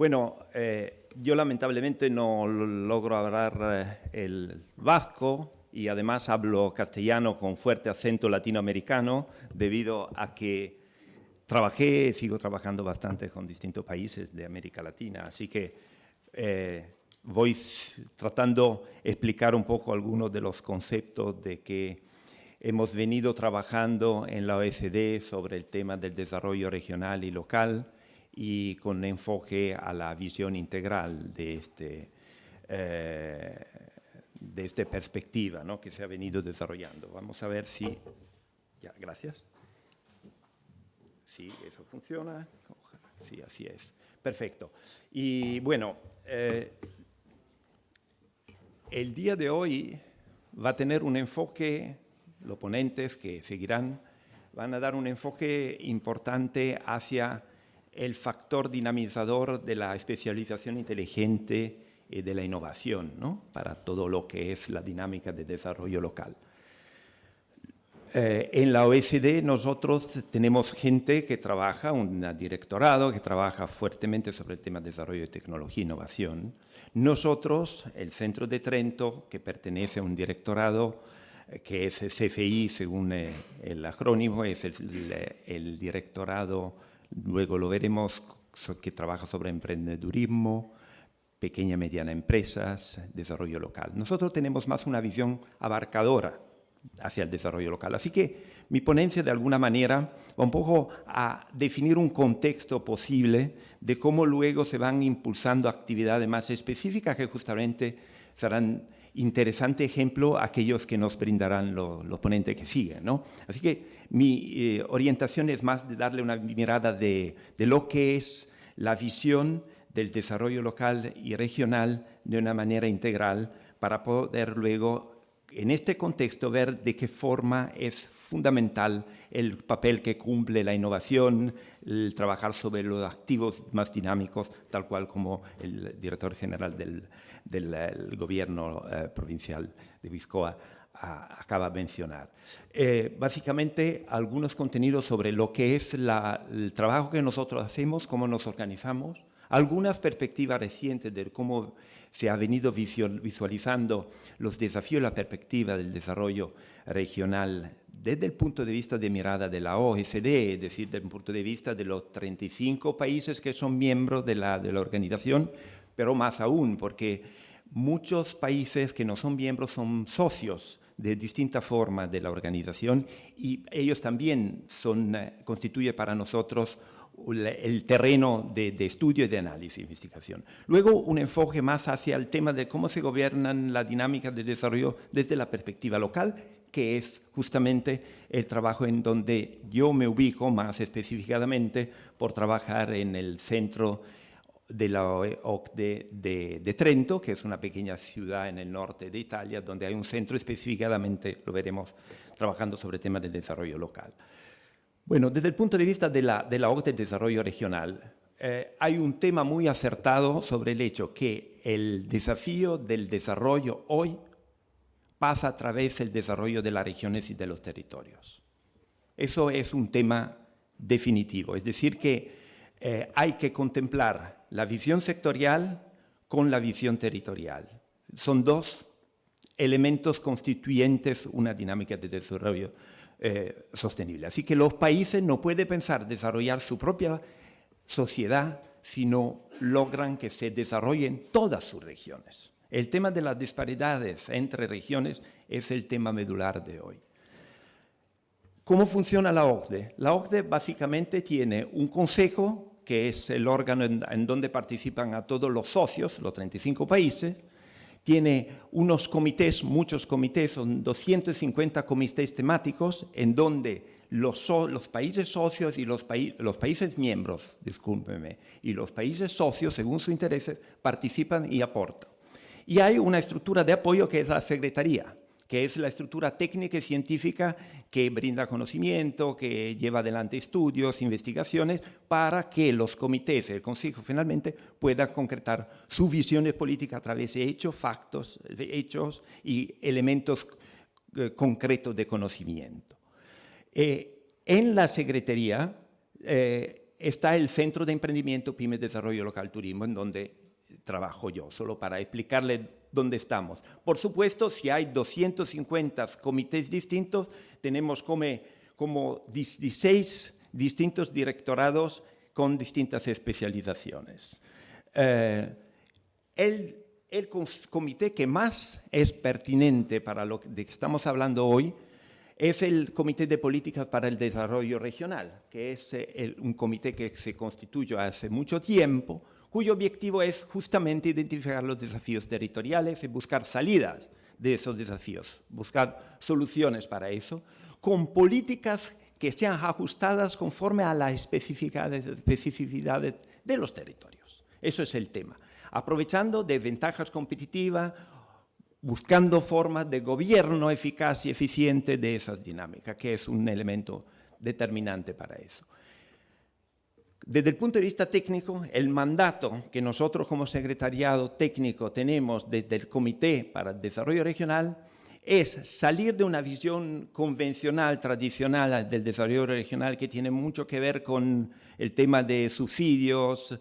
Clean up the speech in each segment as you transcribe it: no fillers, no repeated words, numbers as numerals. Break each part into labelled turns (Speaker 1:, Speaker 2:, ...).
Speaker 1: Bueno, yo lamentablemente no logro hablar el vasco y además hablo castellano con fuerte acento latinoamericano debido a que sigo trabajando bastante con distintos países de América Latina, así que voy tratando de explicar un poco algunos de los conceptos de que hemos venido trabajando en la OECD sobre el tema del desarrollo regional y local y con enfoque a la visión integral de esta perspectiva, ¿no?, que se ha venido desarrollando. Vamos a ver si... Ya, gracias. Sí, eso funciona. Sí, así es. Perfecto. Y bueno, el día de hoy va a tener un enfoque, los ponentes que seguirán van a dar un enfoque importante hacia el factor dinamizador de la especialización inteligente y de la innovación, ¿no?, para todo lo que es la dinámica de desarrollo local. En la OECD nosotros tenemos gente que trabaja, un directorado que trabaja fuertemente sobre el tema de desarrollo de tecnología e innovación. Nosotros, el Centro de Trento, que pertenece a un directorado que es CFI según el acrónimo, es el directorado, luego lo veremos, que trabaja sobre emprendedurismo, pequeña y mediana empresas, desarrollo local. Nosotros tenemos más una visión abarcadora hacia el desarrollo local. Así que mi ponencia de alguna manera va un poco a definir un contexto posible de cómo luego se van impulsando actividades más específicas que justamente serán interesante ejemplo a aquellos que nos brindarán los ponentes que siguen, ¿no? Así que mi orientación es más de darle una mirada de lo que es la visión del desarrollo local y regional de una manera integral para poder luego en este contexto ver de qué forma es fundamental el papel que cumple la innovación, el trabajar sobre los activos más dinámicos, tal cual como el director general del gobierno provincial de Biscoa acaba de mencionar. Básicamente, algunos contenidos sobre lo que es el trabajo que nosotros hacemos, cómo nos organizamos, algunas perspectivas recientes de cómo se ha venido visualizando los desafíos y la perspectiva del desarrollo regional desde el punto de vista de mirada de la OECD, es decir, desde el punto de vista de los 35 países que son miembros de la organización, pero más aún, porque muchos países que no son miembros son socios de distintas formas de la organización y ellos también constituyen para nosotros el terreno de estudio y de análisis e investigación. Luego, un enfoque más hacia el tema de cómo se gobiernan la dinámica de desarrollo desde la perspectiva local, que es justamente el trabajo en donde yo me ubico más específicamente por trabajar en el centro de la OCDE de Trento, que es una pequeña ciudad en el norte de Italia, donde hay un centro específicamente, lo veremos, trabajando sobre temas de desarrollo local. Bueno, desde el punto de vista de la OCDE de Desarrollo Regional, hay un tema muy acertado sobre el hecho que el desafío del desarrollo hoy pasa a través del desarrollo de las regiones y de los territorios. Eso es un tema definitivo, es decir que hay que contemplar la visión sectorial con la visión territorial. Son dos elementos constituyentes una dinámica de desarrollo sostenible. Así que los países no pueden pensar desarrollar su propia sociedad si no logran que se desarrollen todas sus regiones. El tema de las disparidades entre regiones es el tema medular de hoy. ¿Cómo funciona la OCDE? La OCDE básicamente tiene un consejo, que es el órgano en donde participan a todos los socios, los 35 países, tiene unos comités, muchos comités, son 250 comités temáticos en donde los países socios y los países miembros, discúlpeme, y los países socios, según sus intereses, participan y aportan. Y hay una estructura de apoyo que es la Secretaría, que es la estructura técnica y científica que brinda conocimiento, que lleva adelante estudios, investigaciones, para que los comités, el Consejo finalmente, puedan concretar su visión política a través de hechos y elementos concretos de conocimiento. En la Secretaría está el Centro de Emprendimiento Pyme Desarrollo Local Turismo, en donde trabajo yo, solo para explicarle dónde estamos. Por supuesto, si hay 250 comités distintos, tenemos como 16 distintos directorados con distintas especializaciones. El comité que más es pertinente para lo de que estamos hablando hoy es el Comité de Políticas para el Desarrollo Regional, que es un comité que se constituyó hace mucho tiempo, cuyo objetivo es justamente identificar los desafíos territoriales y buscar salidas de esos desafíos, buscar soluciones para eso, con políticas que sean ajustadas conforme a las especificidades de los territorios. Eso es el tema. Aprovechando de ventajas competitivas, buscando formas de gobierno eficaz y eficiente de esas dinámicas, que es un elemento determinante para eso. Desde el punto de vista técnico, el mandato que nosotros como secretariado técnico tenemos desde el Comité para el Desarrollo Regional es salir de una visión convencional, tradicional del desarrollo regional que tiene mucho que ver con el tema de subsidios,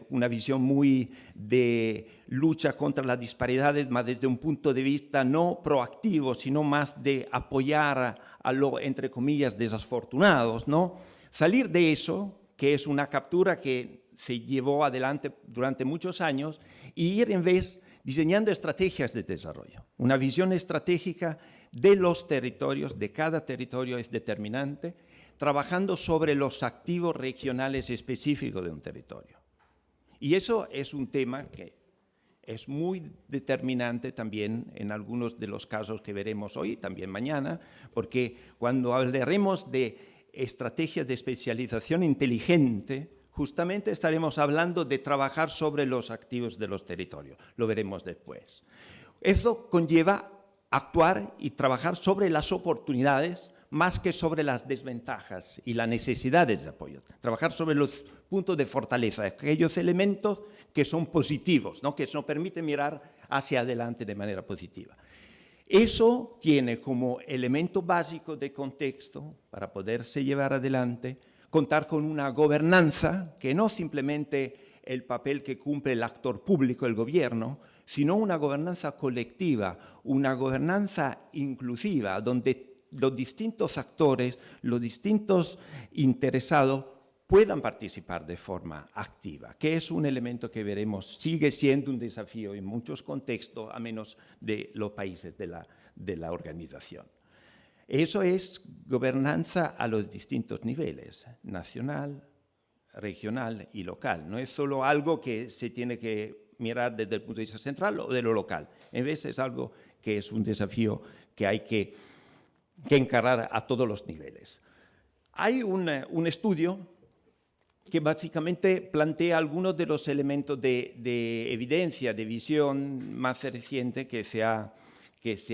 Speaker 1: una visión muy de lucha contra las disparidades, más desde un punto de vista no proactivo, sino más de apoyar a los, entre comillas, desafortunados, ¿no? Salir de eso, que es una captura que se llevó adelante durante muchos años, y ir en vez diseñando estrategias de desarrollo. Una visión estratégica de los territorios, de cada territorio es determinante, trabajando sobre los activos regionales específicos de un territorio. Y eso es un tema que es muy determinante también en algunos de los casos que veremos hoy, también mañana, porque cuando hablaremos de estrategias de especialización inteligente, justamente estaremos hablando de trabajar sobre los activos de los territorios. Lo veremos después. Eso conlleva actuar y trabajar sobre las oportunidades más que sobre las desventajas y las necesidades de apoyo. Trabajar sobre los puntos de fortaleza, aquellos elementos que son positivos, ¿no? Que nos permiten mirar hacia adelante de manera positiva. Eso tiene como elemento básico de contexto para poderse llevar adelante contar con una gobernanza que no simplemente el papel que cumple el actor público, el gobierno, sino una gobernanza colectiva, una gobernanza inclusiva, donde los distintos actores, los distintos interesados puedan participar de forma activa, que es un elemento que veremos, sigue siendo un desafío en muchos contextos, a menos de los países de la organización. Eso es gobernanza a los distintos niveles, nacional, regional y local. No es solo algo que se tiene que mirar desde el punto de vista central o de lo local. En vez es algo que es un desafío que hay que encarar a todos los niveles. Hay un estudio que básicamente plantea algunos de los elementos de evidencia, de visión más reciente que se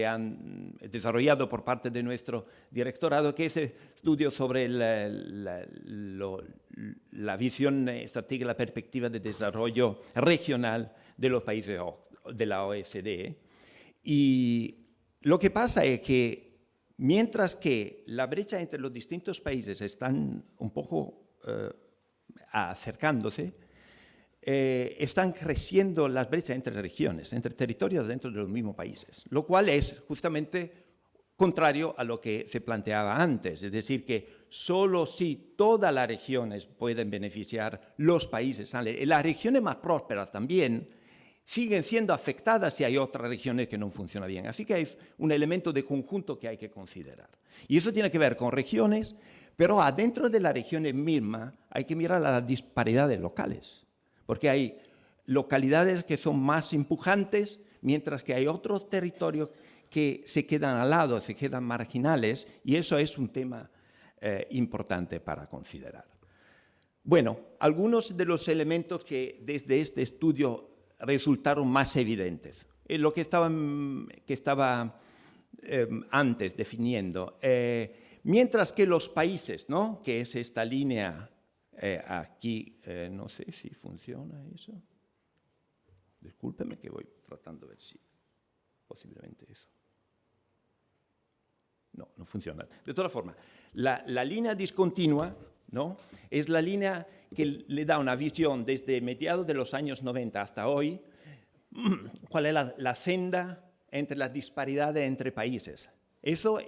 Speaker 1: han desarrollado por parte de nuestro directorado, que es el estudio sobre la visión estratégica, la perspectiva de desarrollo regional de los países de la OECD. Y lo que pasa es que mientras que la brecha entre los distintos países están un poco acercándose, están creciendo las brechas entre regiones, entre territorios dentro de los mismos países, lo cual es justamente contrario a lo que se planteaba antes, es decir, que solo si todas las regiones pueden beneficiar, los países, las regiones más prósperas también siguen siendo afectadas si hay otras regiones que no funcionan bien. Así que es un elemento de conjunto que hay que considerar. Y eso tiene que ver con regiones, pero adentro de las regiones mismas hay que mirar las disparidades locales, porque hay localidades que son más empujantes, mientras que hay otros territorios que se quedan al lado, se quedan marginales, y eso es un tema importante para considerar. Bueno, algunos de los elementos que desde este estudio resultaron más evidentes. Lo que estaba antes definiendo. Mientras que los países, ¿no? Que es esta línea aquí, no sé si funciona eso. Discúlpeme que voy tratando de ver si posiblemente eso. No, no funciona. De todas formas, la línea discontinua ¿no? Es la línea que le da una visión desde mediados de los años 90 hasta hoy, cuál es la senda entre las disparidades entre países. Eso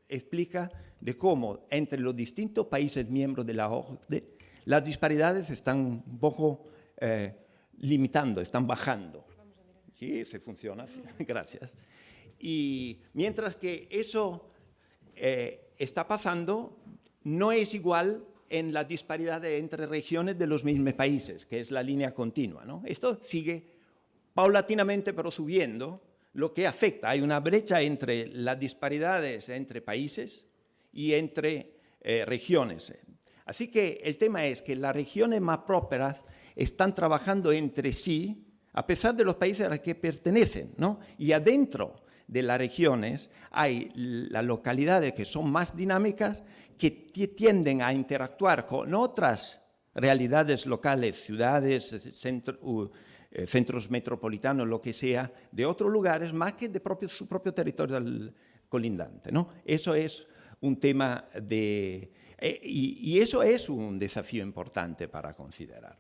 Speaker 1: explica de cómo entre los distintos países miembros de la OCDE las disparidades están un poco limitando, están bajando. Sí, se funciona, sí. Gracias. Y mientras que eso está pasando, no es igual en la disparidad entre regiones de los mismos países, que es la línea continua, ¿no? Esto sigue paulatinamente, pero subiendo, lo que afecta. Hay una brecha entre las disparidades entre países y entre regiones. Así que el tema es que las regiones más prósperas están trabajando entre sí, a pesar de los países a los que pertenecen, ¿no? Y adentro de las regiones hay las localidades que son más dinámicas, que tienden a interactuar con otras realidades locales, ciudades, centros metropolitanos, lo que sea, de otros lugares, más que de su propio territorio colindante, ¿no? Eso es un tema de... y eso es un desafío importante para considerar.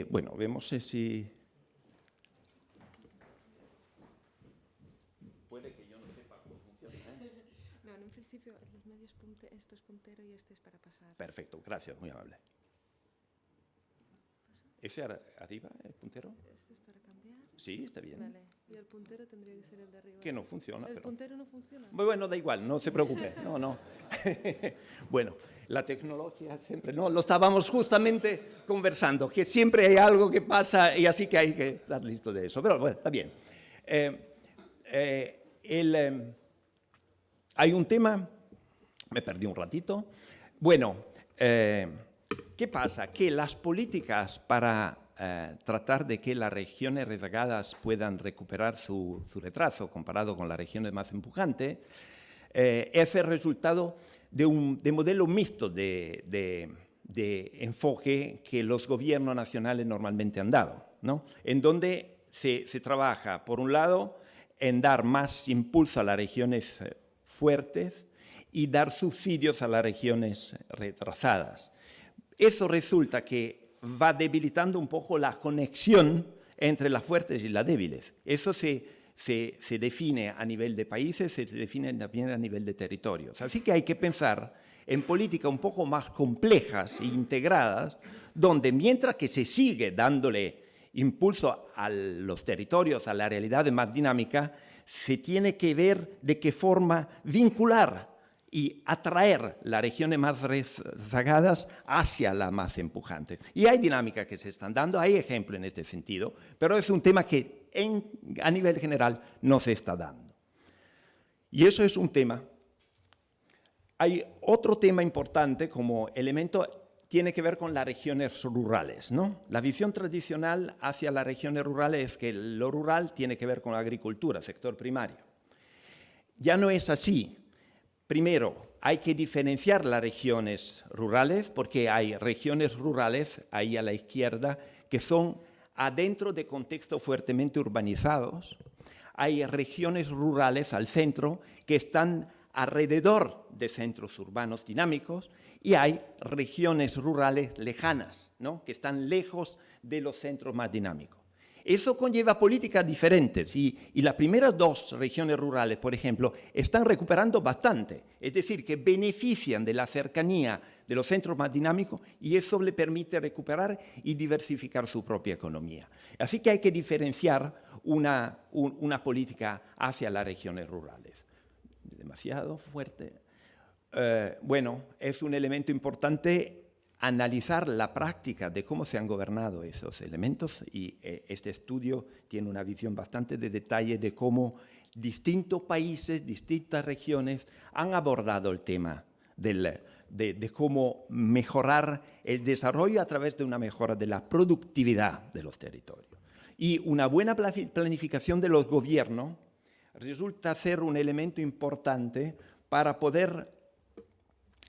Speaker 1: Bueno, vemos si... Puede que yo no sepa cómo funciona.
Speaker 2: No, en un principio los medios esto es puntero y este es para pasar.
Speaker 1: Perfecto, gracias, muy amable. ¿Ese arriba, el puntero?
Speaker 2: ¿Este es para cambiar?
Speaker 1: Sí, está bien.
Speaker 2: Vale, y el puntero tendría que ser el de arriba.
Speaker 1: Que no funciona.
Speaker 2: ¿El puntero no funciona?
Speaker 1: Bueno, da igual, no se preocupe. No. Bueno, la tecnología siempre, ¿no? Lo estábamos justamente conversando, que siempre hay algo que pasa y así que hay que estar listo de eso. Pero bueno, está bien. Hay un tema, me perdí un ratito. Bueno, ¿qué pasa? Que las políticas para tratar de que las regiones rezagadas puedan recuperar su retraso comparado con las regiones más empujantes, es el resultado de modelo mixto de enfoque que los gobiernos nacionales normalmente han dado, ¿no? En donde se trabaja, por un lado, en dar más impulso a las regiones fuertes y dar subsidios a las regiones retrasadas. Eso resulta que va debilitando un poco la conexión entre las fuertes y las débiles. Eso se define a nivel de países, se define también a nivel de territorios. Así que hay que pensar en políticas un poco más complejas e integradas, donde mientras que se sigue dándole impulso a los territorios, a la realidad más dinámica, se tiene que ver de qué forma vincular y atraer las regiones más rezagadas hacia las más empujantes. Y hay dinámicas que se están dando, hay ejemplos en este sentido, pero es un tema que a nivel general no se está dando. Y eso es un tema. Hay otro tema importante como elemento, tiene que ver con las regiones rurales, ¿no? La visión tradicional hacia las regiones rurales es que lo rural tiene que ver con la agricultura, sector primario. Ya no es así. Primero, hay que diferenciar las regiones rurales, porque hay regiones rurales, ahí a la izquierda, que son adentro de contextos fuertemente urbanizados. Hay regiones rurales al centro que están alrededor de centros urbanos dinámicos y hay regiones rurales lejanas, ¿no? Que están lejos de los centros más dinámicos. Eso conlleva políticas diferentes y las primeras dos regiones rurales, por ejemplo, están recuperando bastante, es decir, que benefician de la cercanía de los centros más dinámicos y eso le permite recuperar y diversificar su propia economía. Así que hay que diferenciar una política hacia las regiones rurales. Demasiado fuerte. Bueno, es un elemento importante analizar la práctica de cómo se han gobernado esos elementos y este estudio tiene una visión bastante de detalle de cómo distintos países, distintas regiones han abordado el tema de cómo mejorar el desarrollo a través de una mejora de la productividad de los territorios. Y una buena planificación de los gobiernos resulta ser un elemento importante para poder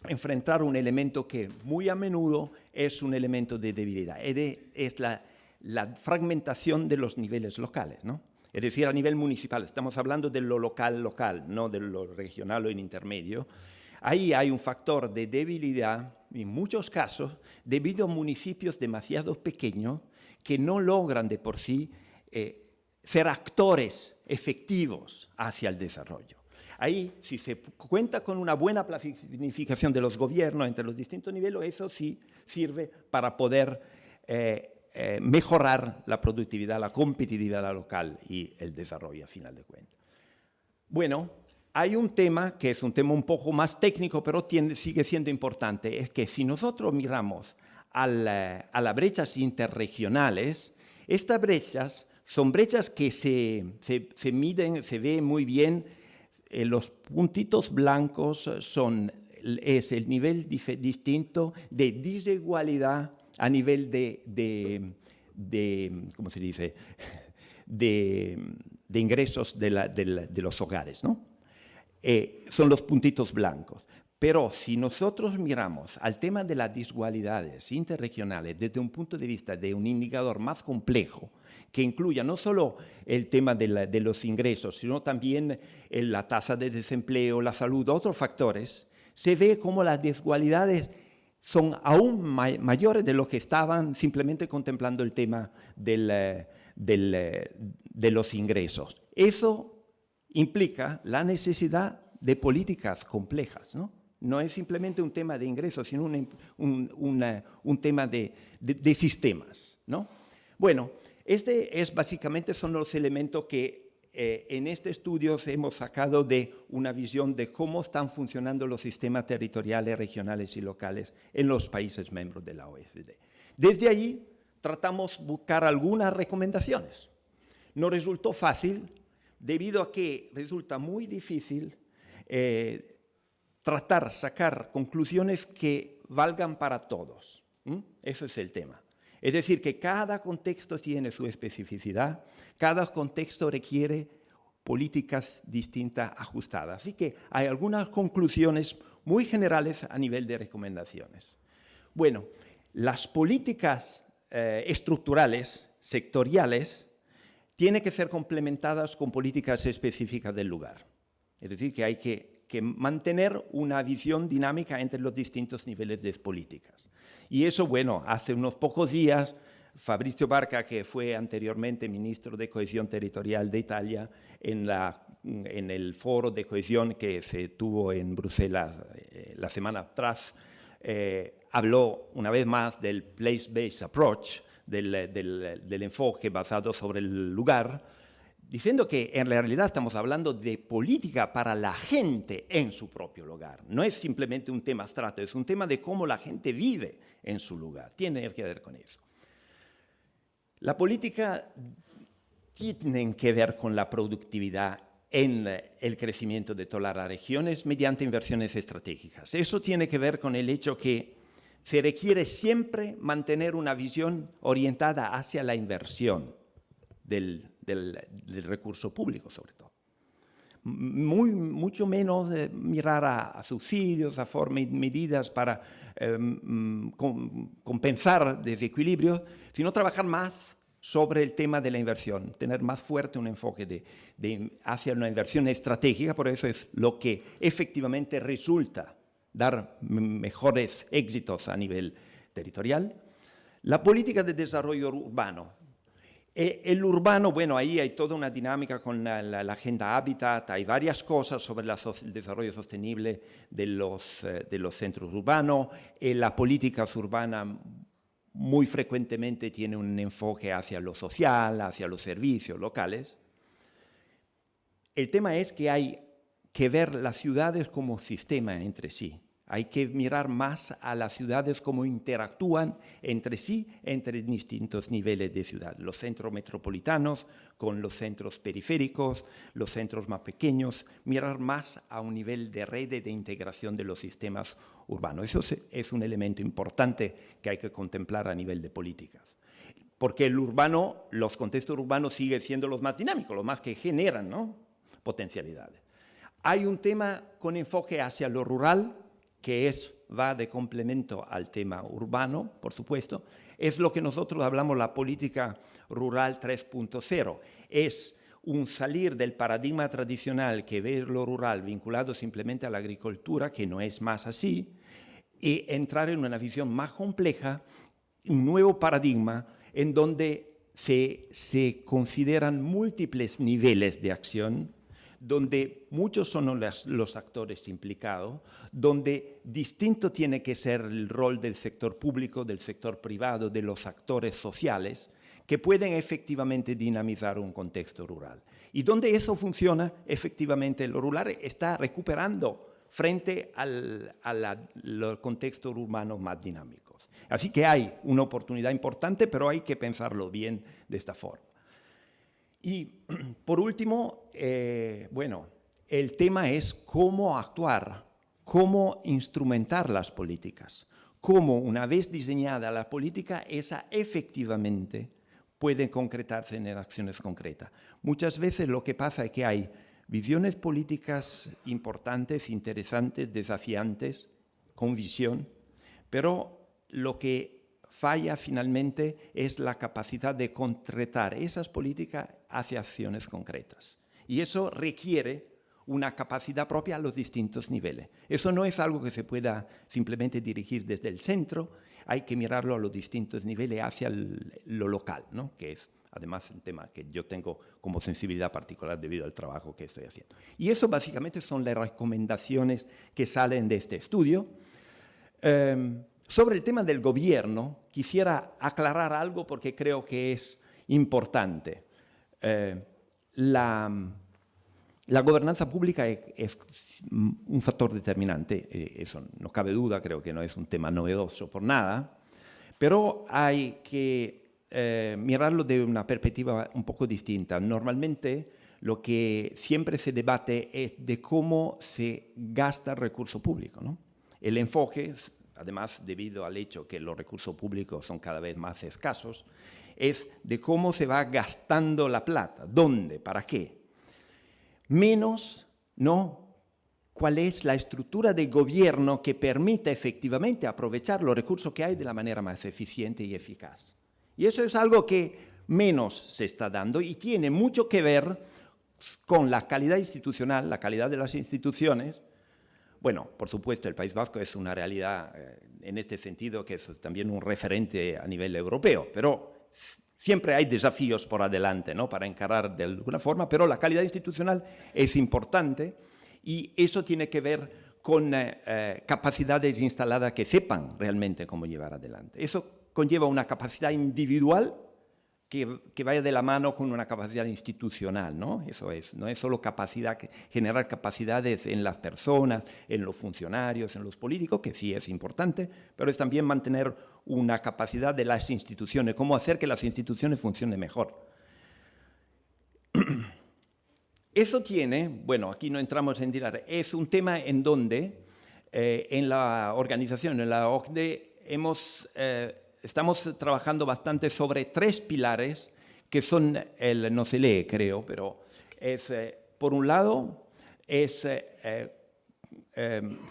Speaker 1: enfrentar un elemento que muy a menudo es un elemento de debilidad, es la fragmentación de los niveles locales, ¿no? Es decir, a nivel municipal, estamos hablando de lo local, no de lo regional o en intermedio. Ahí hay un factor de debilidad, en muchos casos, debido a municipios demasiado pequeños que no logran de por sí ser actores efectivos hacia el desarrollo. Ahí, si se cuenta con una buena planificación de los gobiernos entre los distintos niveles, eso sí sirve para poder mejorar la productividad, la competitividad local y el desarrollo, a final de cuentas. Bueno, hay un tema que es un tema un poco más técnico, pero sigue siendo importante, es que si nosotros miramos a las brechas interregionales, estas brechas son brechas que se miden, se ve muy bien. Los puntitos blancos es el nivel distinto de desigualdad a nivel ¿cómo se dice?, de ingresos de los hogares, ¿no? Son los puntitos blancos. Pero si nosotros miramos al tema de las desigualdades interregionales desde un punto de vista de un indicador más complejo, que incluya no solo el tema de los ingresos, sino también la tasa de desempleo, la salud, otros factores, se ve como las desigualdades son aún mayores de lo que estaban simplemente contemplando el tema de los ingresos. Eso implica la necesidad de políticas complejas, ¿no? No es simplemente un tema de ingresos, sino un tema de sistemas, ¿no? Bueno, básicamente son los elementos que en este estudio hemos sacado de una visión de cómo están funcionando los sistemas territoriales, regionales y locales en los países miembros de la OECD. Desde allí tratamos de buscar algunas recomendaciones. No resultó fácil, debido a que resulta muy difícil sacar conclusiones que valgan para todos. Ese es el tema. Es decir, que cada contexto tiene su especificidad, cada contexto requiere políticas distintas ajustadas. Así que hay algunas conclusiones muy generales a nivel de recomendaciones. Bueno, las políticas estructurales, sectoriales, tienen que ser complementadas con políticas específicas del lugar. Es decir, que hay que mantener una visión dinámica entre los distintos niveles de políticas. Y eso, bueno, hace unos pocos días, Fabrizio Barca, que fue anteriormente ministro de Cohesión Territorial de Italia, en el foro de cohesión que se tuvo en Bruselas la semana atrás, habló una vez más del place-based approach, del enfoque basado sobre el lugar, diciendo que en realidad estamos hablando de política para la gente en su propio lugar. No es simplemente un tema abstracto, es un tema de cómo la gente vive en su lugar. Tiene que ver con eso. La política tiene que ver con la productividad en el crecimiento de todas las regiones mediante inversiones estratégicas. Eso tiene que ver con el hecho que se requiere siempre mantener una visión orientada hacia la inversión del recurso público, sobre todo. Mucho menos mirar a subsidios, a medidas para compensar desequilibrios, sino trabajar más sobre el tema de la inversión, tener más fuerte un enfoque hacia una inversión estratégica, por eso es lo que efectivamente resulta dar mejores éxitos a nivel territorial. La política de desarrollo urbano. El urbano, bueno, ahí hay toda una dinámica con la agenda Habitat, hay varias cosas sobre el desarrollo sostenible de los centros urbanos. La política urbana muy frecuentemente tiene un enfoque hacia lo social, hacia los servicios locales. El tema es que hay que ver las ciudades como sistema entre sí. Hay que mirar más a las ciudades cómo interactúan entre sí, entre distintos niveles de ciudad. Los centros metropolitanos con los centros periféricos, los centros más pequeños, mirar más a un nivel de red de integración de los sistemas urbanos. Eso es un elemento importante que hay que contemplar a nivel de políticas. Porque los contextos urbanos siguen siendo los más dinámicos, los más que generan, ¿no?, potencialidades. Hay un tema con enfoque hacia lo rural, que va de complemento al tema urbano, por supuesto, es lo que nosotros hablamos la política rural 3.0. Es un salir del paradigma tradicional que ve lo rural vinculado simplemente a la agricultura, que no es más así, y entrar en una visión más compleja, un nuevo paradigma en donde se consideran múltiples niveles de acción, donde muchos son los actores implicados, donde distinto tiene que ser el rol del sector público, del sector privado, de los actores sociales, que pueden efectivamente dinamizar un contexto rural. Y donde eso funciona, efectivamente lo rural está recuperando frente al contexto urbano más dinámicos. Así que hay una oportunidad importante, pero hay que pensarlo bien de esta forma. Y por último, bueno, el tema es cómo actuar, cómo instrumentar las políticas, cómo una vez diseñada la política, esa efectivamente puede concretarse en acciones concretas. Muchas veces lo que pasa es que hay visiones políticas importantes, interesantes, desafiantes, con visión, pero lo que falla finalmente es la capacidad de concretar esas políticas hacia acciones concretas. Y eso requiere una capacidad propia a los distintos niveles. Eso no es algo que se pueda simplemente dirigir desde el centro, hay que mirarlo a los distintos niveles hacia lo local, ¿no? Que es además un tema que yo tengo como sensibilidad particular debido al trabajo que estoy haciendo. Y eso básicamente son las recomendaciones que salen de este estudio. Sobre el tema del gobierno, quisiera aclarar algo porque creo que es importante. La gobernanza pública es un factor determinante, eso no cabe duda, creo que no es un tema novedoso por nada, pero hay que mirarlo de una perspectiva un poco distinta. Normalmente lo que siempre se debate es de cómo se gasta el recurso público, ¿no? El enfoque, además debido al hecho que los recursos públicos son cada vez más escasos, es de cómo se va gastando la plata, dónde, para qué. Menos, ¿no?, cuál es la estructura de gobierno que permita efectivamente aprovechar los recursos que hay de la manera más eficiente y eficaz. Y eso es algo que menos se está dando y tiene mucho que ver con la calidad institucional, la calidad de las instituciones. Bueno, por supuesto, el País Vasco es una realidad en este sentido que es también un referente a nivel europeo, pero siempre hay desafíos por adelante, ¿no?, para encarar de alguna forma, pero la calidad institucional es importante y eso tiene que ver con capacidades instaladas que sepan realmente cómo llevar adelante. Eso conlleva una capacidad individual que vaya de la mano con una capacidad institucional, ¿no? Eso es, no es solo generar capacidades en las personas, en los funcionarios, en los políticos, que sí es importante, pero es también mantener una capacidad de las instituciones, cómo hacer que las instituciones funcionen mejor. Eso tiene, bueno, aquí no entramos en tirar, es un tema en donde en la organización, en la OCDE, estamos trabajando bastante sobre 3 pilares que son, no se lee creo, pero es, por un lado, es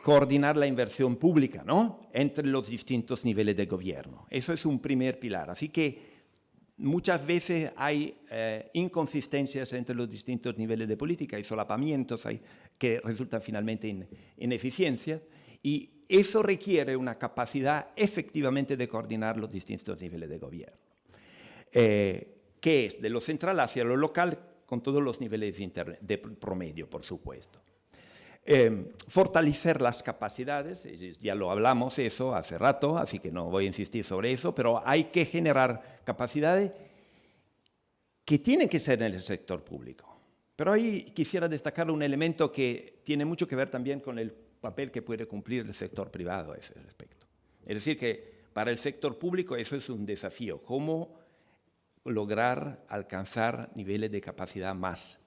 Speaker 1: coordinar la inversión pública, ¿no?, entre los distintos niveles de gobierno. Eso es un primer pilar. Así que muchas veces hay inconsistencias entre los distintos niveles de política y solapamientos que resultan finalmente en ineficiencia. Y eso requiere una capacidad efectivamente de coordinar los distintos niveles de gobierno, que es de lo central hacia lo local con todos los niveles de promedio, por supuesto. Fortalecer las capacidades, ya lo hablamos eso hace rato, así que no voy a insistir sobre eso, pero hay que generar capacidades que tienen que ser en el sector público. Pero ahí quisiera destacar un elemento que tiene mucho que ver también con el papel que puede cumplir el sector privado a ese respecto. Es decir, que para el sector público eso es un desafío, cómo lograr alcanzar niveles de capacidad más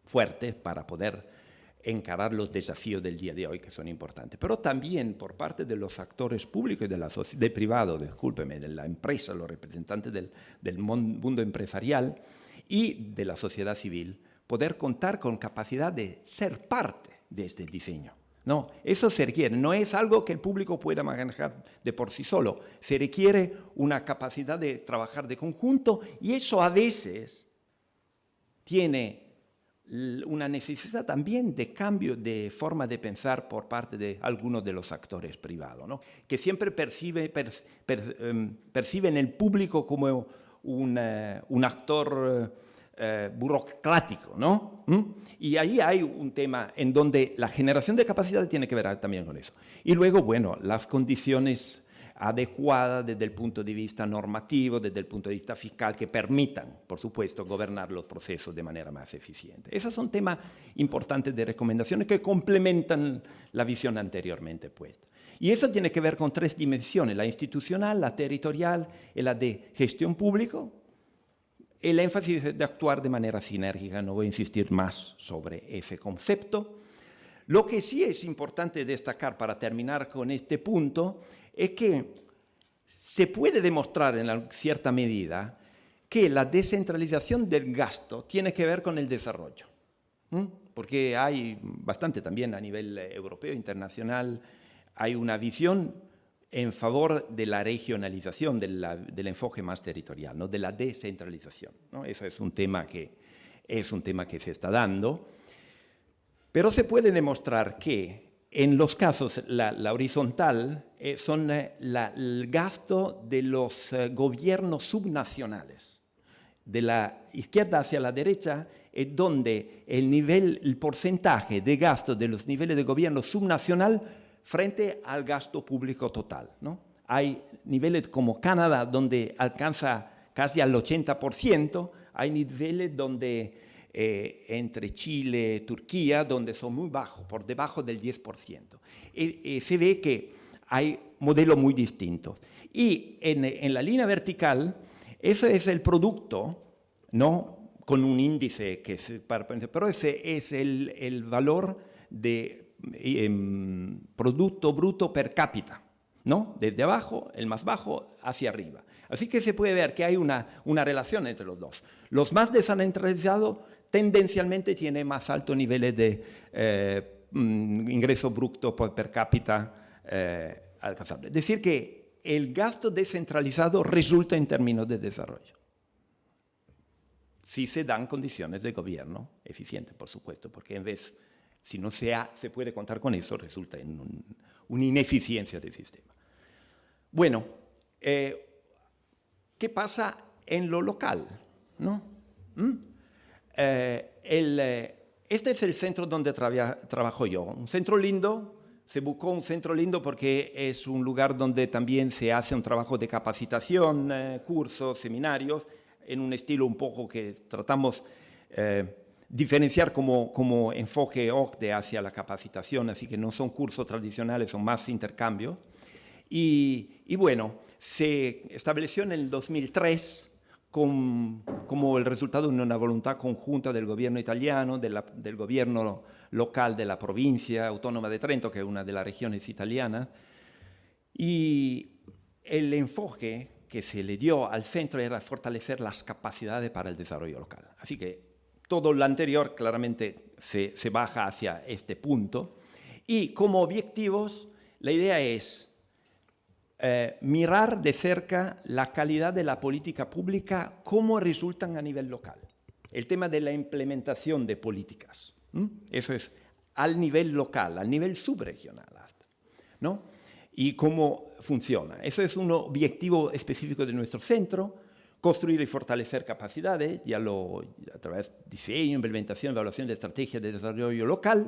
Speaker 1: fuertes para poder encarar los desafíos del día de hoy que son importantes. Pero también por parte de los actores públicos y de privado, discúlpeme, de la empresa, los representantes del mundo empresarial y de la sociedad civil, poder contar con capacidad de ser parte de este diseño. No, eso se requiere, no es algo que el público pueda manejar de por sí solo, se requiere una capacidad de trabajar de conjunto y eso a veces tiene una necesidad también de cambio de forma de pensar por parte de algunos de los actores privados, ¿no? Que siempre perciben el público como un actor burocrático, ¿no? Y ahí hay un tema en donde la generación de capacidad tiene que ver también con eso. Y luego, bueno, las condiciones adecuadas desde el punto de vista normativo, desde el punto de vista fiscal, que permitan, por supuesto, gobernar los procesos de manera más eficiente. Esos son temas importantes de recomendaciones que complementan la visión anteriormente puesta. Y eso tiene que ver con 3 dimensiones: la institucional, la territorial y la de gestión pública. El énfasis es de actuar de manera sinérgica, no voy a insistir más sobre ese concepto. Lo que sí es importante destacar para terminar con este punto es que se puede demostrar en cierta medida que la descentralización del gasto tiene que ver con el desarrollo, porque hay bastante también a nivel europeo, internacional, hay una visión en favor de la regionalización, del enfoque más territorial, ¿no? De la descentralización, ¿no? Eso es un tema que se está dando, pero se puede demostrar que en los casos, la horizontal son el gasto de los gobiernos subnacionales. De la izquierda hacia la derecha es donde el porcentaje de gasto de los niveles de gobierno subnacional frente al gasto público total, ¿no? Hay niveles como Canadá donde alcanza casi al 80%, hay niveles donde entre Chile y Turquía donde son muy bajos, por debajo del 10%. Se ve que hay modelos muy distintos. Y en la línea vertical, eso es el producto, ¿no? Con un índice que pero ese es el valor de Producto Bruto per cápita, ¿no? Desde abajo, el más bajo, hacia arriba. Así que se puede ver que hay una relación entre los dos. Los más descentralizados tendencialmente tienen más altos niveles de ingreso bruto per cápita alcanzable. Es decir, que el gasto descentralizado resulta en términos de desarrollo. Si se dan condiciones de gobierno eficientes, por supuesto, porque en vez... Si no se puede contar con eso, resulta en una ineficiencia del sistema. Bueno, ¿qué pasa en lo local? ¿No? Este es el centro donde trabajo yo. Un centro lindo, se buscó un centro lindo porque es un lugar donde también se hace un trabajo de capacitación, cursos, seminarios, en un estilo un poco que tratamos diferenciar como enfoque OCDE hacia la capacitación, así que no son cursos tradicionales, son más intercambios. Y bueno, se estableció en el 2003 como el resultado de una voluntad conjunta del gobierno italiano, del gobierno local de la provincia autónoma de Trento, que es una de las regiones italianas, y el enfoque que se le dio al centro era fortalecer las capacidades para el desarrollo local. Así que todo lo anterior claramente se baja hacia este punto. Y como objetivos, la idea es mirar de cerca la calidad de la política pública, cómo resultan a nivel local. El tema de la implementación de políticas. Eso es al nivel local, al nivel subregional hasta, ¿no? Y cómo funciona. Eso es un objetivo específico de nuestro centro. Construir y fortalecer capacidades, a través de diseño, implementación, evaluación de estrategias de desarrollo local,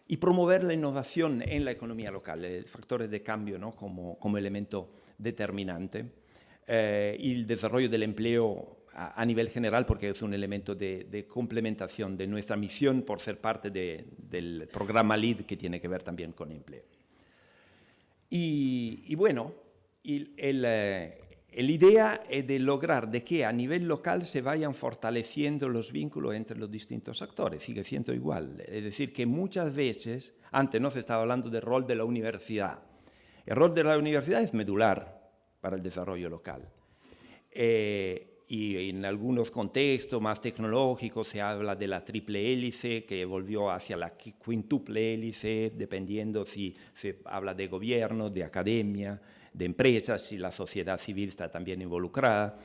Speaker 1: y promover la innovación en la economía local, factores de cambio, ¿no? como elemento determinante, y el desarrollo del empleo a nivel general, porque es un elemento de complementación de nuestra misión por ser parte del programa LEAD, que tiene que ver también con empleo. Y bueno, la idea es de lograr de que a nivel local se vayan fortaleciendo los vínculos entre los distintos actores, sigue siendo igual. Es decir, que muchas veces, antes no se estaba hablando del rol de la universidad. El rol de la universidad es medular para el desarrollo local. Y en algunos contextos más tecnológicos se habla de la triple hélice que volvió hacia la quintuple hélice, dependiendo si se habla de gobierno, de academia, de empresas, si la sociedad civil está también involucrada.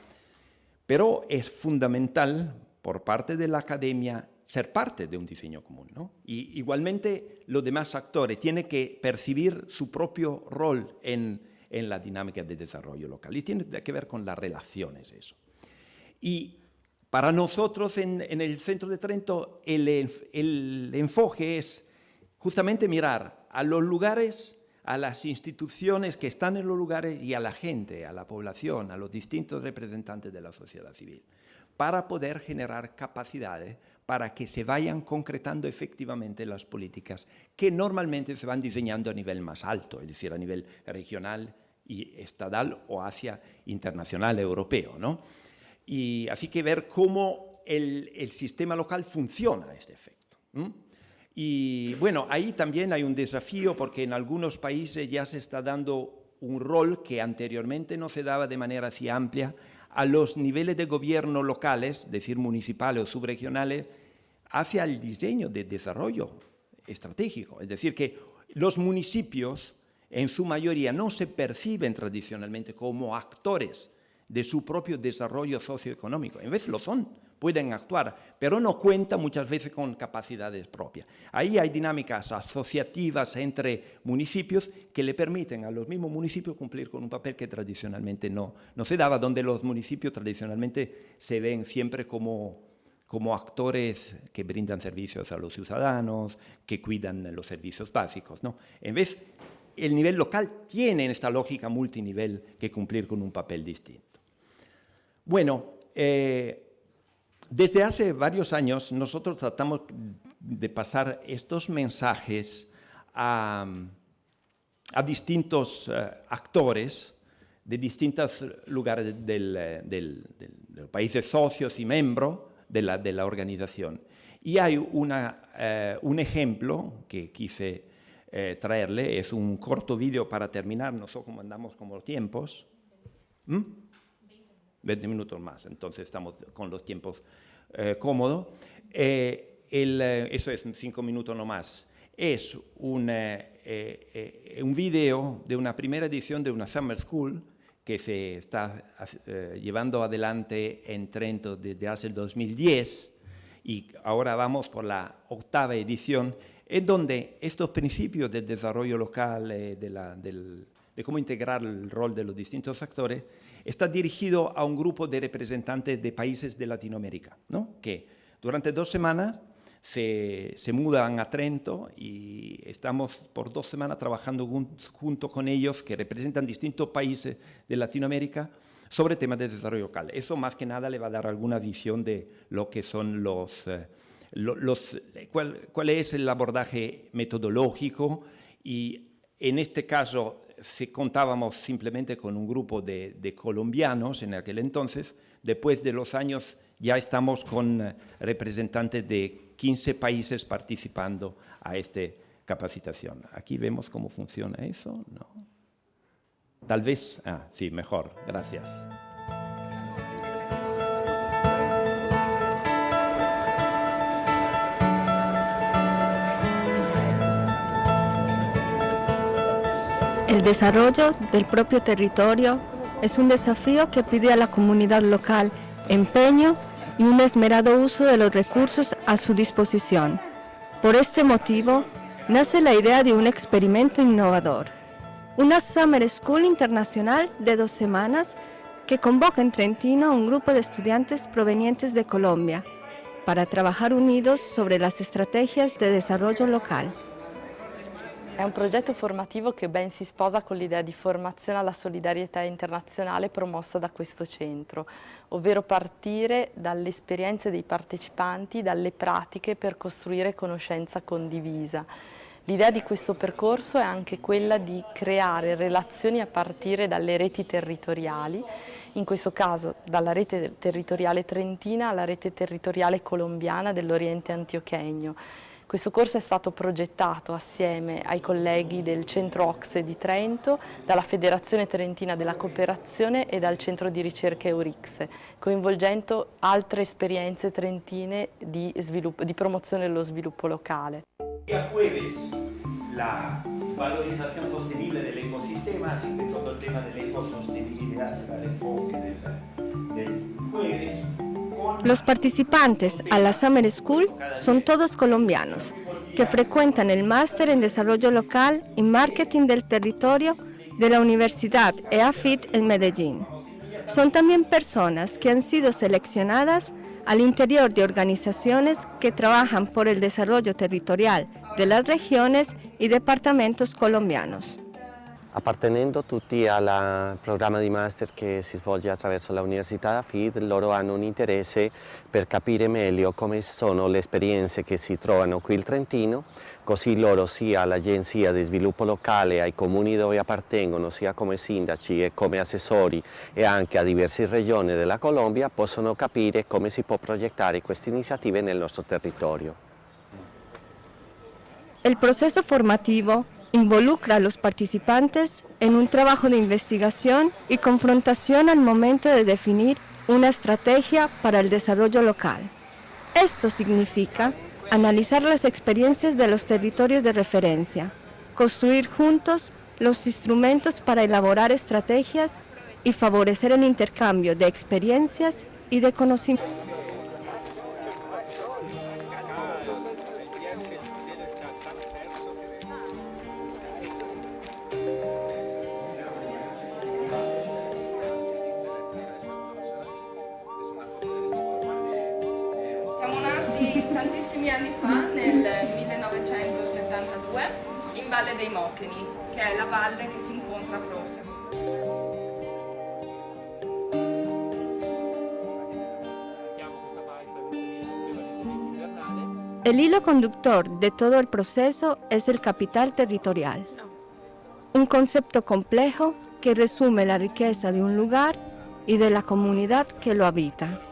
Speaker 1: Pero es fundamental por parte de la academia ser parte de un diseño común, ¿no? Y igualmente los demás actores tienen que percibir su propio rol en la dinámica de desarrollo local. Y tiene que ver con las relaciones eso. Y para nosotros en el Centro de Trento el enfoque es justamente mirar a los lugares, a las instituciones que están en los lugares y a la gente, a la población, a los distintos representantes de la sociedad civil, para poder generar capacidades para que se vayan concretando efectivamente las políticas que normalmente se van diseñando a nivel más alto, es decir, a nivel regional y estatal o hacia internacional europeo, ¿no? Y así que ver cómo el sistema local funciona a este efecto. Y bueno, ahí también hay un desafío porque en algunos países ya se está dando un rol que anteriormente no se daba de manera así amplia a los niveles de gobierno locales, es decir, municipales o subregionales, hacia el diseño de desarrollo estratégico. Es decir, que los municipios en su mayoría no se perciben tradicionalmente como actores de su propio desarrollo socioeconómico. En vez lo son, pueden actuar, pero no cuentan muchas veces con capacidades propias. Ahí hay dinámicas asociativas entre municipios que le permiten a los mismos municipios cumplir con un papel que tradicionalmente no se daba, donde los municipios tradicionalmente se ven siempre como actores que brindan servicios a los ciudadanos, que cuidan los servicios básicos, ¿no? En vez, el nivel local tiene en esta lógica multinivel que cumplir con un papel distinto. Bueno, desde hace varios años nosotros tratamos de pasar estos mensajes a distintos actores de distintos lugares de los países socios y miembros de la organización. Y hay un ejemplo que quise traerle, es un corto vídeo para terminar, no sé cómo andamos con los tiempos. 20 minutos más, entonces estamos con los tiempos cómodos. Eso es 5 minutos no más. Es un video de una primera edición de una Summer School que se está llevando adelante en Trento desde hace el 2010 y ahora vamos por la 8ª edición, en donde estos principios del desarrollo local, de cómo integrar el rol de los distintos actores, está dirigido a un grupo de representantes de países de Latinoamérica, ¿no? Que durante 2 semanas se mudan a Trento y estamos por 2 semanas trabajando junto con ellos, que representan distintos países de Latinoamérica, sobre temas de desarrollo local. Eso más que nada le va a dar alguna visión de lo que son cuál es el abordaje metodológico, y en este caso contábamos simplemente con un grupo de colombianos en aquel entonces. Después de los años ya estamos con representantes de 15 países participando a esta capacitación. Aquí vemos cómo funciona eso, ¿no? Tal vez, sí, mejor, gracias.
Speaker 3: El desarrollo del propio territorio es un desafío que pide a la comunidad local empeño y un esmerado uso de los recursos a su disposición. Por este motivo, nace la idea de un experimento innovador, una Summer School internacional de 2 semanas que convoca en Trentino a un grupo de estudiantes provenientes de Colombia para trabajar unidos sobre las estrategias de desarrollo local.
Speaker 4: È un progetto formativo che ben si sposa con l'idea di formazione alla solidarietà internazionale promossa da questo centro, ovvero partire dalle esperienze dei partecipanti, dalle pratiche per costruire conoscenza condivisa. L'idea di questo percorso è anche quella di creare relazioni a partire dalle reti territoriali, in questo caso dalla rete territoriale trentina alla rete territoriale colombiana dell'Oriente antiochegno. Questo corso è stato progettato assieme ai colleghi del Centro OCSE di Trento, dalla Federazione Trentina della Cooperazione e dal Centro di Ricerca Eurixe, coinvolgendo altre esperienze trentine di promozione dello sviluppo locale.
Speaker 1: Día jueves, la valorización sostenible del ecosistema, así que todo el tema de la ecosostenibilidad será el enfoque del jueves, con
Speaker 3: Los participantes a la Summer School son todos colombianos que frecuentan el máster en desarrollo local y marketing del territorio de la Universidad EAFIT en Medellín. Son también personas que han sido seleccionadas al interior de organizaciones que trabajan por el desarrollo territorial de las regiones y departamentos colombianos.
Speaker 5: Appartenendo tutti al programma di master che si svolge attraverso l'Università AFIT, loro hanno un interesse per capire meglio come sono le esperienze che si trovano qui in Trentino, così loro sia all'Agenzia di Sviluppo Locale, ai comuni dove appartengono, sia come sindaci e come assessori e anche a diverse regioni della Colombia, possono capire come si può progettare queste iniziative nel nostro territorio.
Speaker 3: El proceso formativo involucra a los participantes en un trabajo de investigación y confrontación al momento de definir una estrategia para el desarrollo local. Esto significa analizar las experiencias de los territorios de referencia, construir juntos los instrumentos para elaborar estrategias y favorecer el intercambio de experiencias y de conocimientos.
Speaker 6: Tantissimi anni fa, nel 1972, in Valle dei Mocheni, che è la valle che si incontra a Prosa.
Speaker 3: El hilo conductor de todo el proceso es el capital territorial, un concepto complejo que resume la riqueza de un lugar y de la comunidad que lo habita.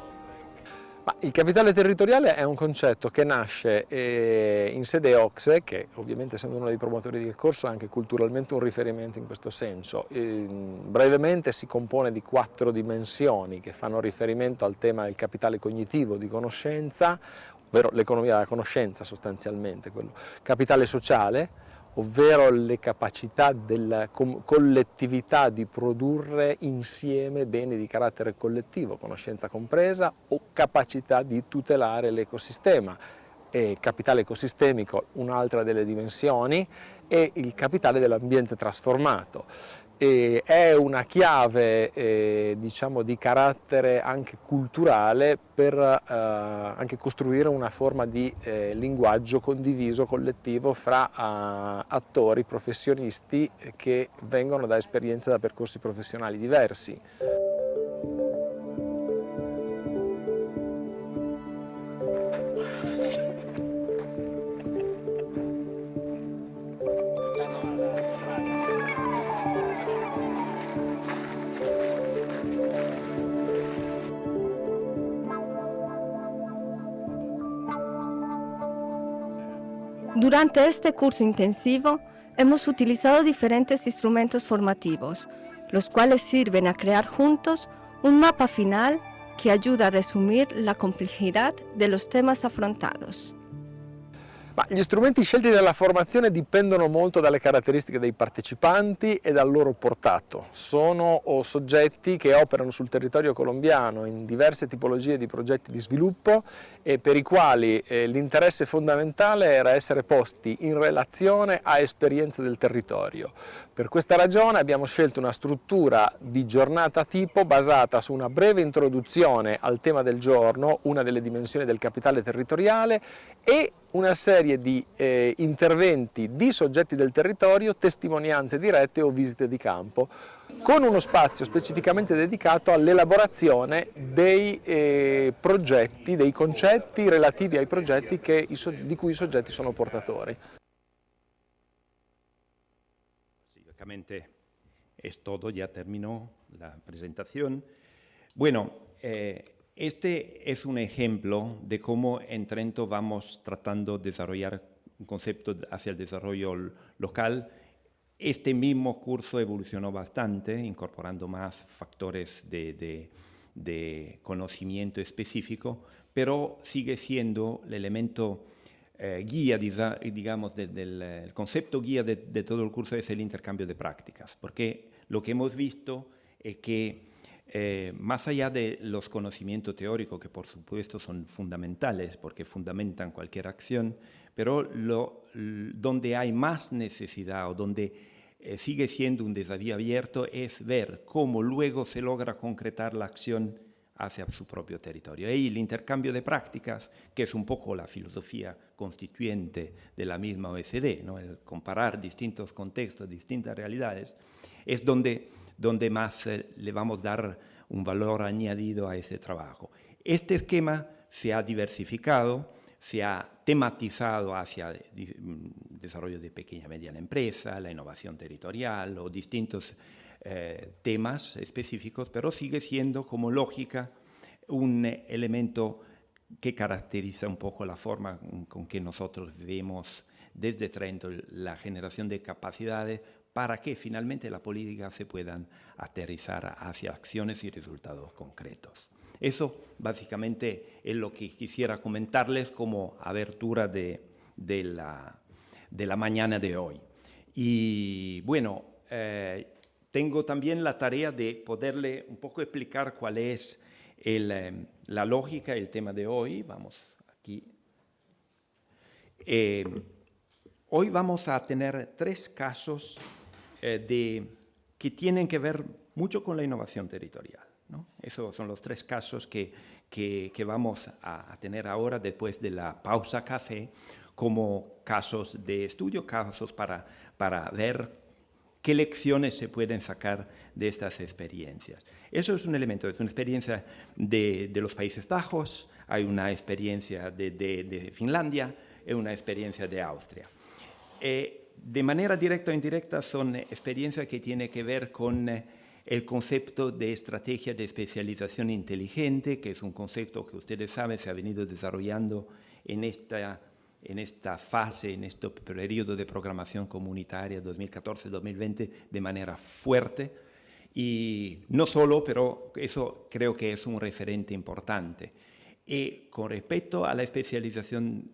Speaker 7: Il capitale territoriale è un concetto che nasce in sede OCSE, che ovviamente essendo uno dei promotori del corso è anche culturalmente un riferimento in questo senso. Brevemente si compone di 4 dimensioni che fanno riferimento al tema del capitale cognitivo di conoscenza, ovvero l'economia della conoscenza sostanzialmente, quello. Capitale sociale, ovvero le capacità della collettività di produrre insieme beni di carattere collettivo, conoscenza compresa, o capacità di tutelare l'ecosistema. Capitale ecosistemico, un'altra delle dimensioni, e il capitale dell'ambiente trasformato. È una chiave diciamo di carattere anche culturale per anche costruire una forma di linguaggio condiviso, collettivo fra attori, professionisti che vengono da esperienze, da percorsi professionali diversi.
Speaker 3: Durante este curso intensivo hemos utilizado diferentes instrumentos formativos, los cuales sirven a crear juntos un mapa final que ayuda a resumir la complejidad de los temas afrontados.
Speaker 7: Gli strumenti scelti dalla formazione dipendono molto dalle caratteristiche dei partecipanti e dal loro portato. Sono soggetti che operano sul territorio colombiano in diverse tipologie di progetti di sviluppo e per i quali l'interesse fondamentale era essere posti in relazione a esperienze del territorio. Per questa ragione abbiamo scelto una struttura di giornata tipo basata su una breve introduzione al tema del giorno, una delle dimensioni del capitale territoriale, e una serie di interventi di soggetti del territorio, testimonianze dirette o visite di campo, con uno spazio specificamente dedicato all'elaborazione dei progetti, dei concetti relativi ai progetti di cui i soggetti sono portatori.
Speaker 1: Básicamente es todo, ya terminó la presentación. Bueno, este es un ejemplo de cómo en Trento vamos tratando de desarrollar un concepto hacia el desarrollo local. Este mismo curso evolucionó bastante, incorporando más factores de conocimiento específico, pero sigue siendo el elemento guía, digamos, el concepto guía de todo el curso es el intercambio de prácticas, porque lo que hemos visto es que más allá de los conocimientos teóricos, que por supuesto son fundamentales porque fundamentan cualquier acción, pero donde hay más necesidad o donde sigue siendo un desafío abierto es ver cómo luego se logra concretar la acción hacia su propio territorio. Y el intercambio de prácticas, que es un poco la filosofía constituyente de la misma OECD, ¿no? El comparar distintos contextos, distintas realidades, es donde más le vamos a dar un valor añadido a ese trabajo. Este esquema se ha diversificado, se ha tematizado hacia desarrollo de pequeña y mediana empresa, la innovación territorial o distintos temas específicos, pero sigue siendo como lógica un elemento que caracteriza un poco la forma con que nosotros vemos desde Trento la generación de capacidades para que finalmente la política se puedan aterrizar hacia acciones y resultados concretos. Eso básicamente es lo que quisiera comentarles como abertura de la mañana de hoy. Y bueno, tengo también la tarea de poderle un poco explicar cuál es la lógica, el tema de hoy. Vamos aquí. Hoy vamos a tener 3 casos que tienen que ver mucho con la innovación territorial, ¿no? Esos son los 3 casos que vamos a tener ahora después de la pausa café como casos de estudio, casos para ver qué lecciones se pueden sacar de estas experiencias. Eso es un elemento, es una experiencia de los Países Bajos, hay una experiencia de Finlandia y una experiencia de Austria. De manera directa o indirecta son experiencias que tienen que ver con el concepto de estrategia de especialización inteligente, que es un concepto que ustedes saben se ha venido desarrollando en esta fase, en este periodo de programación comunitaria 2014-2020 de manera fuerte. Y no solo, pero eso creo que es un referente importante. Y con respecto a la especialización,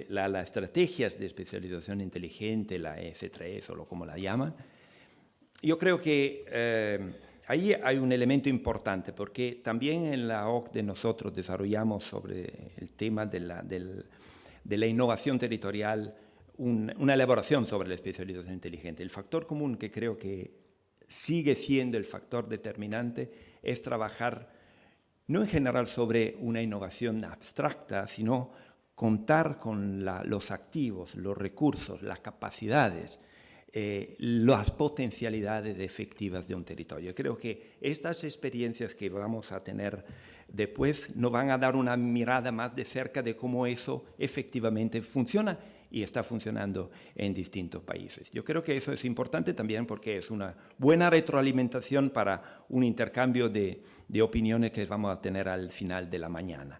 Speaker 1: las estrategias de especialización inteligente, la ES3 o como la llaman, yo creo que ahí hay un elemento importante, porque también en la OCDE nosotros desarrollamos sobre el tema de la innovación territorial una elaboración sobre la especialización inteligente. El factor común que creo que sigue siendo el factor determinante es trabajar no en general sobre una innovación abstracta, sino contar con los activos, los recursos, las capacidades, las potencialidades efectivas de un territorio. Creo que estas experiencias que vamos a tener después nos van a dar una mirada más de cerca de cómo eso efectivamente funciona y está funcionando en distintos países. Yo creo que eso es importante también porque es una buena retroalimentación para un intercambio de opiniones que vamos a tener al final de la mañana.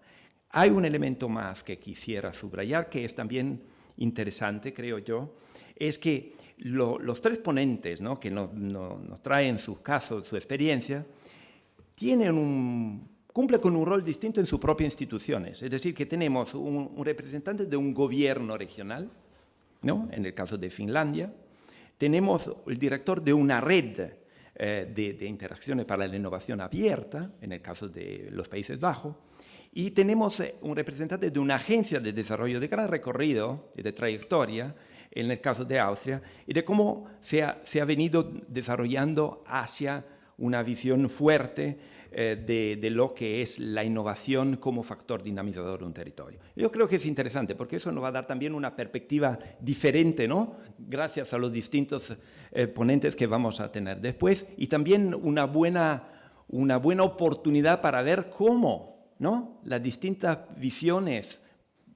Speaker 1: Hay un elemento más que quisiera subrayar que es también interesante, creo yo, es que los 3 ponentes, ¿no?, que nos traen sus casos, su experiencia, cumple con un rol distinto en sus propias instituciones. Es decir, que tenemos un representante de un gobierno regional, ¿no?, en el caso de Finlandia. Tenemos el director de una red de interacciones para la innovación abierta, en el caso de los Países Bajos. Y tenemos un representante de una agencia de desarrollo de gran recorrido y de trayectoria, en el caso de Austria, y de cómo se ha venido desarrollando hacia una visión fuerte de lo que es la innovación como factor dinamizador de un territorio. Yo creo que es interesante porque eso nos va a dar también una perspectiva diferente, ¿no?, gracias a los distintos ponentes que vamos a tener después, y también una buena oportunidad para ver cómo, ¿no?, las distintas visiones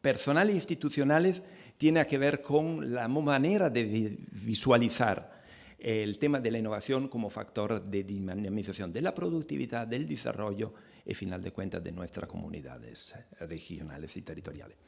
Speaker 1: personales e institucionales tienen que ver con la manera de visualizar el tema de la innovación como factor de dinamización de la productividad, del desarrollo y, final de cuentas, de nuestras comunidades regionales y territoriales.